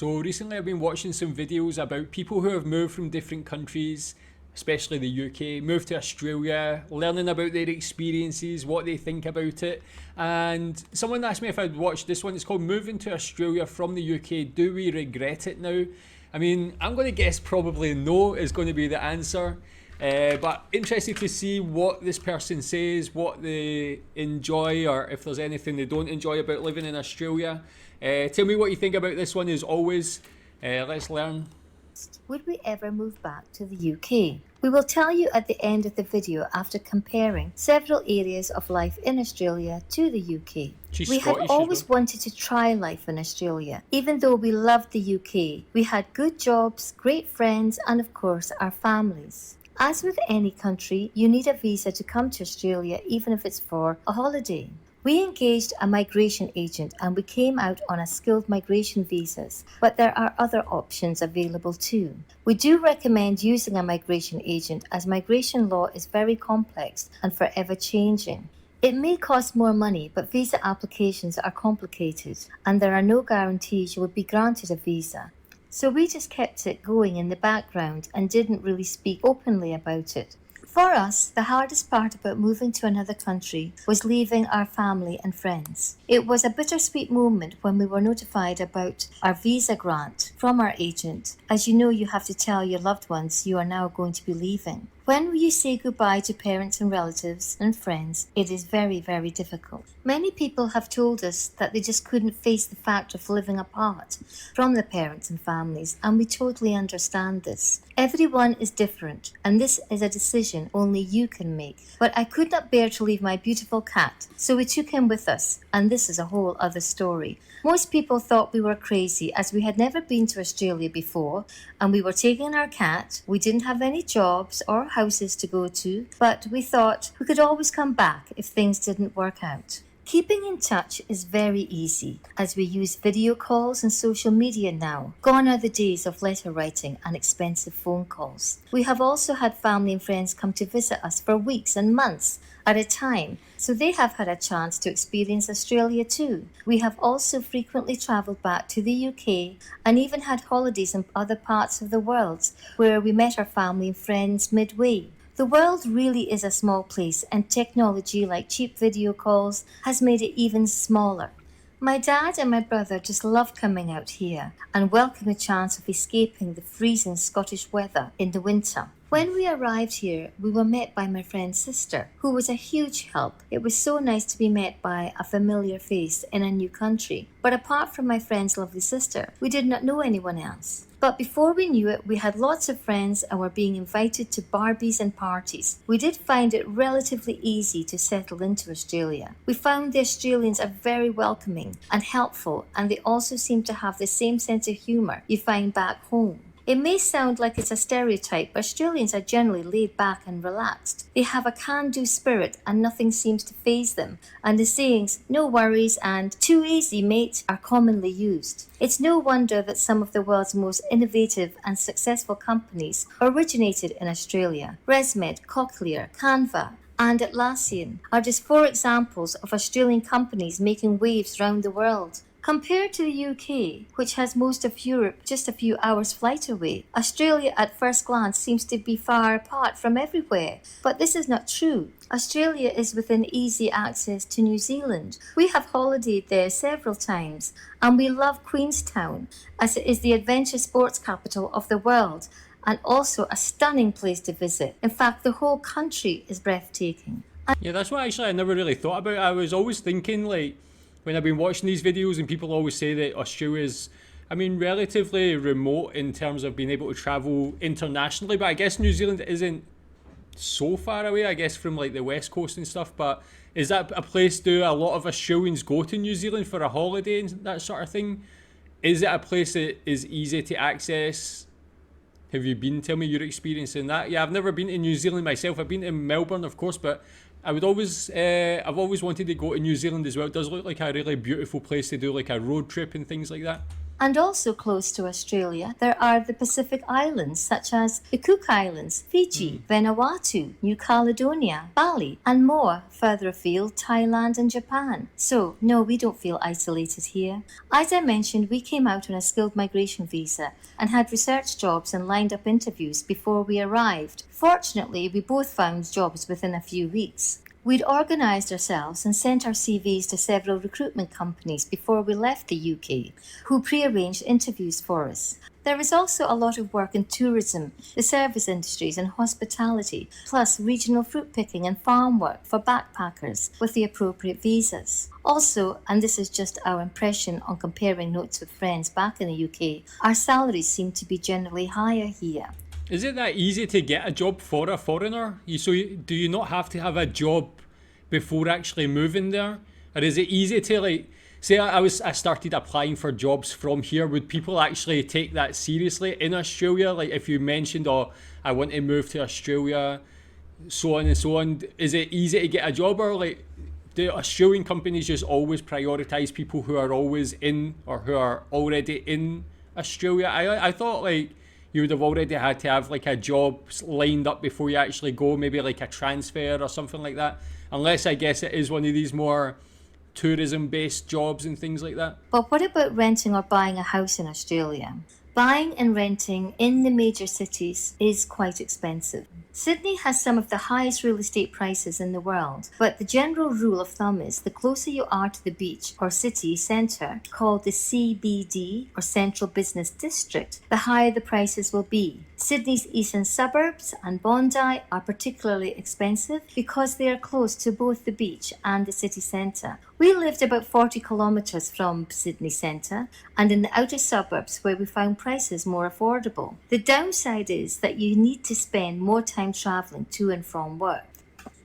So recently I've been watching some videos about people who have moved from different countries, especially the UK, moved to Australia, learning about their experiences, what they think about it. And someone asked me if I'd watched this one. It's called Moving to Australia from the UK. Do we regret it now? I mean, I'm going to guess probably no is going to be the answer. But interested to see what this person says, what they enjoy, or if there's anything they don't enjoy about living in Australia. Tell me what you think about this one as always. Let's learn. Would we ever move back to the UK? We will tell you at the end of the video after comparing several areas of life in Australia to the UK. We had always wanted to try life in Australia. Even though we loved the UK, we had good jobs, great friends, and of course our families. As with any country, you need a visa to come to Australia, even if it's for a holiday. We engaged a migration agent and we came out on a skilled migration visas, but there are other options available too. We do recommend using a migration agent as migration law is very complex and forever changing. It may cost more money, but visa applications are complicated and there are no guarantees you will be granted a visa. So we just kept it going in the background and didn't really speak openly about it. For us, the hardest part about moving to another country was leaving our family and friends. It was a bittersweet moment when we were notified about our visa grant from our agent. As you know, you have to tell your loved ones you are now going to be leaving. When you say goodbye to parents and relatives and friends, it is very, very difficult. Many people have told us that they just couldn't face the fact of living apart from their parents and families, and we totally understand this. Everyone is different, and this is a decision only you can make. But I could not bear to leave my beautiful cat, so we took him with us, and this is a whole other story. Most people thought we were crazy as we had never been to Australia before, and we were taking our cat. We didn't have any jobs or houses to go to, but we thought we could always come back if things didn't work out. Keeping in touch is very easy as we use video calls and social media now. Gone are the days of letter writing and expensive phone calls. We have also had family and friends come to visit us for weeks and months at a time, so they have had a chance to experience Australia too. We have also frequently travelled back to the UK and even had holidays in other parts of the world where we met our family and friends midway. The world really is a small place, and technology like cheap video calls has made it even smaller. My dad and my brother just love coming out here and welcome the chance of escaping the freezing Scottish weather in the winter. When we arrived here, we were met by my friend's sister, who was a huge help. It was so nice to be met by a familiar face in a new country. But apart from my friend's lovely sister, we did not know anyone else. But before we knew it, we had lots of friends and were being invited to barbecues and parties. We did find it relatively easy to settle into Australia. We found the Australians are very welcoming and helpful, and they also seem to have the same sense of humour you find back home. It may sound like it's a stereotype, but Australians are generally laid back and relaxed. They have a can-do spirit and nothing seems to faze them. And the sayings, no worries and too easy mate, are commonly used. It's no wonder that some of the world's most innovative and successful companies originated in Australia. ResMed, Cochlear, Canva, and Atlassian are just 4 examples of Australian companies making waves round the world. Compared to the UK, which has most of Europe just a few hours flight away, Australia at first glance seems to be far apart from everywhere. But this is not true. Australia is within easy access to New Zealand. We have holidayed there several times, and we love Queenstown, as it is the adventure sports capital of the world, and also a stunning place to visit. In fact, the whole country is breathtaking. Yeah, that's what actually I never really thought about. I was always thinking, like, when I've been watching these videos and people always say that Australia's, relatively remote in terms of being able to travel internationally, but I guess New Zealand isn't so far away, I guess, from like the West Coast and stuff, but is that a place do a lot of Australians go to New Zealand for a holiday and that sort of thing? Is it a place that is easy to access? Have you been? Tell me your experience in that. Yeah, I've never been to New Zealand myself. I've been to Melbourne, of course, but I've always wanted to go to New Zealand as well. It does look like a really beautiful place to do like a road trip and things like that. And also close to Australia, there are the Pacific Islands such as the Cook Islands, Fiji, Vanuatu, New Caledonia, Bali, and more further afield, Thailand and Japan. So, no, we don't feel isolated here. As I mentioned, we came out on a skilled migration visa and had research jobs and lined up interviews before we arrived. Fortunately, we both found jobs within a few weeks. We'd organised ourselves and sent our CVs to several recruitment companies before we left the UK, who pre-arranged interviews for us. There is also a lot of work in tourism, the service industries and hospitality, plus regional fruit picking and farm work for backpackers with the appropriate visas. Also, and this is just our impression on comparing notes with friends back in the UK, our salaries seem to be generally higher here. Is it that easy to get a job for a foreigner? Do you not have to have a job before actually moving there? Or is it easy to say I started applying for jobs from here, would people actually take that seriously in Australia? Like if you mentioned, oh, I want to move to Australia, so on and so on, is it easy to get a job, or like do Australian companies just always prioritise people who are always in or who are already in Australia? I thought like you would have already had to have like a job lined up before you actually go, maybe like a transfer or something like that. Unless I guess it is one of these more tourism-based jobs and things like that. But what about renting or buying a house in Australia? Buying and renting in the major cities is quite expensive. Sydney has some of the highest real estate prices in the world, but the general rule of thumb is the closer you are to the beach or city centre, called the CBD or Central Business District, the higher the prices will be. Sydney's eastern suburbs and Bondi are particularly expensive because they are close to both the beach and the city centre. We lived about 40 kilometres from Sydney centre and in the outer suburbs where we found prices more affordable. The downside is that you need to spend more time travelling to and from work.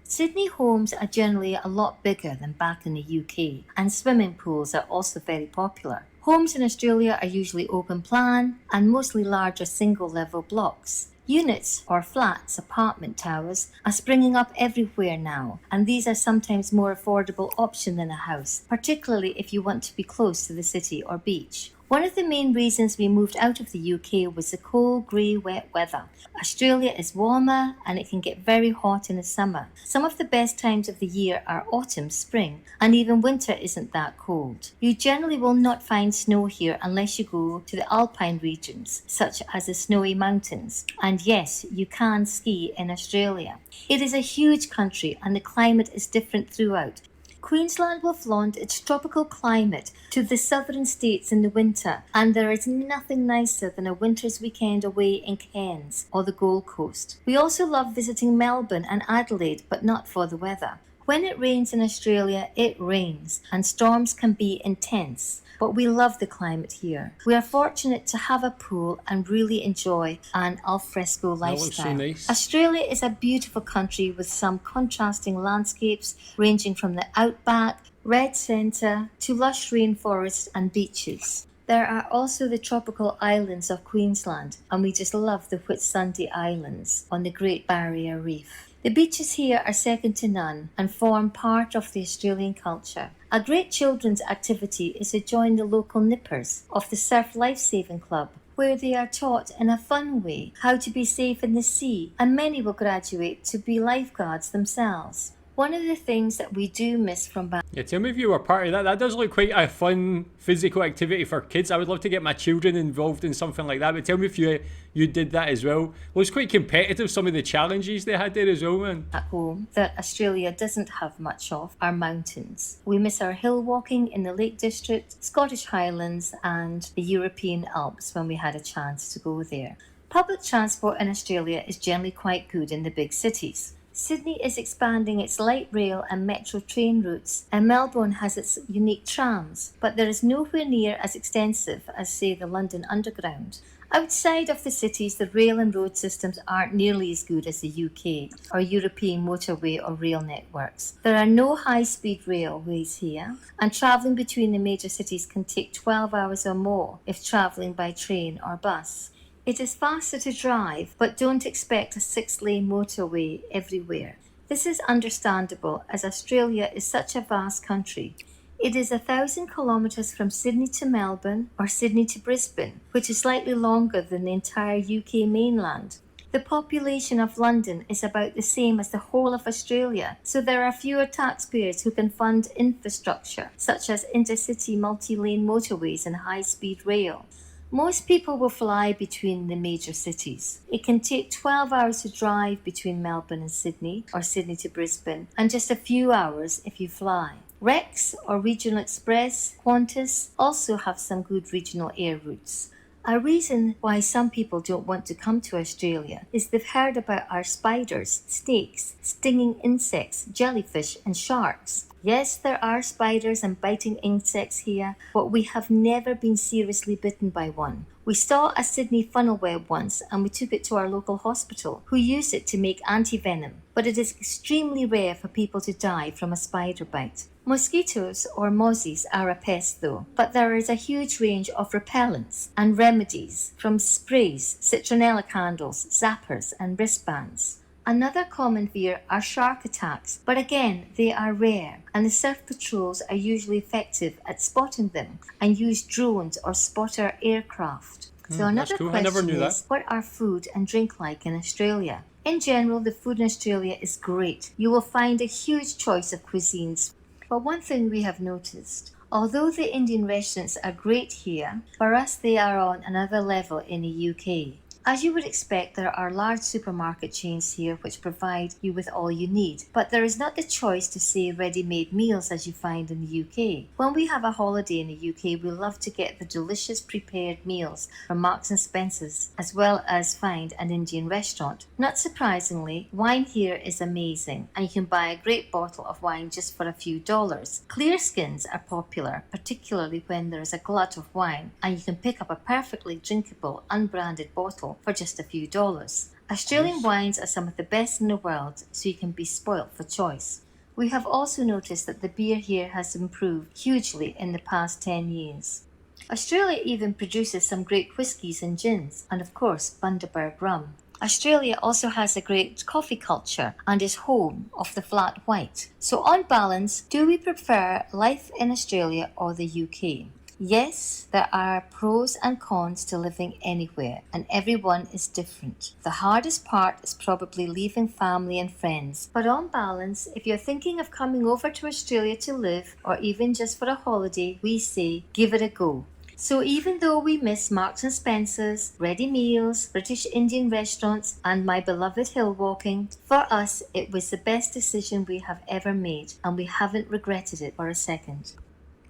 Sydney homes are generally a lot bigger than back in the UK, and swimming pools are also very popular. Homes in Australia are usually open plan and mostly larger single level blocks. Units or flats, apartment towers, are springing up everywhere now, and these are sometimes more affordable option than a house, particularly if you want to be close to the city or beach. One of the main reasons we moved out of the UK was the cold, grey, wet weather. Australia is warmer and it can get very hot in the summer. Some of the best times of the year are autumn, spring, and even winter isn't that cold. You generally will not find snow here unless you go to the alpine regions, such as the Snowy Mountains. And yes, you can ski in Australia. It is a huge country and the climate is different throughout. Queensland will flaunt its tropical climate to the southern states in the winter, and there is nothing nicer than a winter's weekend away in Cairns or the Gold Coast. We also love visiting Melbourne and Adelaide, but not for the weather. When it rains in Australia, it rains, and storms can be intense. But we love the climate here. We are fortunate to have a pool and really enjoy an alfresco lifestyle. That looks so nice. Australia is a beautiful country with some contrasting landscapes ranging from the outback, red centre to lush rainforests and beaches. There are also the tropical islands of Queensland, and we just love the Whitsunday Islands on the Great Barrier Reef. The beaches here are second to none and form part of the Australian culture. A great children's activity is to join the local nippers of the Surf Lifesaving Club, where they are taught in a fun way how to be safe in the sea, and many will graduate to be lifeguards themselves. One of the things that we do miss from back... Yeah, tell me if you were part of that. That does look quite a fun physical activity for kids. I would love to get my children involved in something like that, but tell me if you did that as well. Well, it's quite competitive, some of the challenges they had there as well, man. At home, that Australia doesn't have much of, are mountains. We miss our hill walking in the Lake District, Scottish Highlands and the European Alps when we had a chance to go there. Public transport in Australia is generally quite good in the big cities. Sydney is expanding its light rail and metro train routes, and Melbourne has its unique trams, but there is nowhere near as extensive as, say, the London Underground. Outside of the cities, the rail and road systems aren't nearly as good as the UK or European motorway or rail networks. There are no high-speed railways here, and travelling between the major cities can take 12 hours or more if travelling by train or bus. It is faster to drive, but don't expect a 6-lane motorway everywhere. This is understandable as Australia is such a vast country. It is 1,000 kilometres from Sydney to Melbourne or Sydney to Brisbane, which is slightly longer than the entire UK mainland. The population of London is about the same as the whole of Australia, so there are fewer taxpayers who can fund infrastructure, such as intercity multi-lane motorways and high-speed rail. Most people will fly between the major cities. It can take 12 hours to drive between Melbourne and Sydney, or Sydney to Brisbane, and just a few hours if you fly. Rex or Regional Express, Qantas also have some good regional air routes. A reason why some people don't want to come to Australia is they've heard about our spiders, snakes, stinging insects, jellyfish and sharks. Yes, there are spiders and biting insects here, but we have never been seriously bitten by one. We saw a Sydney funnel web once and we took it to our local hospital, who used it to make antivenom, but it is extremely rare for people to die from a spider bite. Mosquitoes or mozzies are a pest though, but there is a huge range of repellents and remedies, from sprays, citronella candles, zappers and wristbands. Another common fear are shark attacks, but again, they are rare, and the surf patrols are usually effective at spotting them and use drones or spotter aircraft. So another cool. question is, what are food and drink like in Australia? In general, the food in Australia is great. You will find a huge choice of cuisines. But one thing we have noticed, although the Indian restaurants are great here, for us they are on another level in the UK. As you would expect, there are large supermarket chains here which provide you with all you need, but there is not the choice to say ready-made meals as you find in the UK. When we have a holiday in the UK, we love to get the delicious prepared meals from Marks and Spencer's, as well as find an Indian restaurant. Not surprisingly, wine here is amazing, and you can buy a great bottle of wine just for a few dollars. Clear skins are popular, particularly when there is a glut of wine, and you can pick up a perfectly drinkable, unbranded bottle for just a few dollars. Australian wines are some of the best in the world, so you can be spoilt for choice. We have also noticed that the beer here has improved hugely in the past 10 years. Australia even produces some great whiskies and gins, and of course Bundaberg rum. Australia also has a great coffee culture and is home of the flat white. So on balance, do we prefer life in Australia or the UK? Yes, there are pros and cons to living anywhere, and everyone is different. The hardest part is probably leaving family and friends. But on balance, if you're thinking of coming over to Australia to live, or even just for a holiday, we say give it a go. So even though we miss Marks and Spencer's, ready meals, British Indian restaurants, and my beloved hill walking, for us it was the best decision we have ever made, and we haven't regretted it for a second.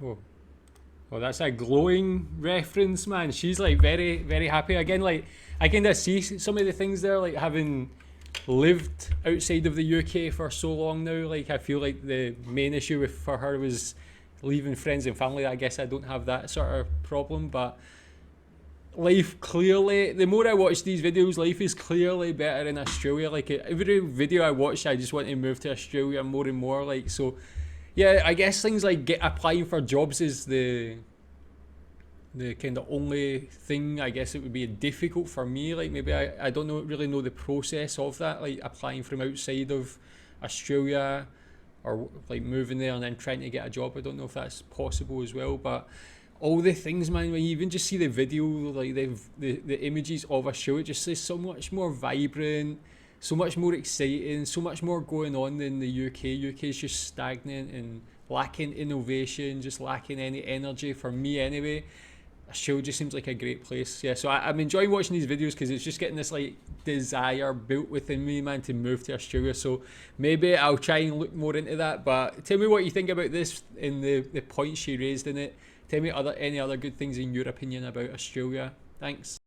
Oh. Well, that's a glowing reference, man. She's like very, very happy. Again, like I kind of see some of the things there, like having lived outside of the UK for so long now. Like I feel like the main issue for her was leaving friends and family. I guess I don't have that sort of problem, but life clearly, the more I watch these videos, life is clearly better in Australia. Like every video I watch, I just want to move to Australia more and more. Like so. Yeah, I guess things like applying for jobs is the kind of only thing. I guess it would be difficult for me. Like maybe I don't really know the process of that, like applying from outside of Australia or like moving there and then trying to get a job. I don't know if that's possible as well, but all the things, man, when you even just see the video, like the images of Australia, it just is so much more vibrant, so much more exciting, so much more going on than the UK. UK is just stagnant and lacking innovation, just lacking any energy for me anyway. Australia just seems like a great place. Yeah, so I'm enjoying watching these videos because it's just getting this like desire built within me, man, to move to Australia. So maybe I'll try and look more into that. But tell me what you think about this and the points she raised in it. Tell me any other good things in your opinion about Australia. Thanks.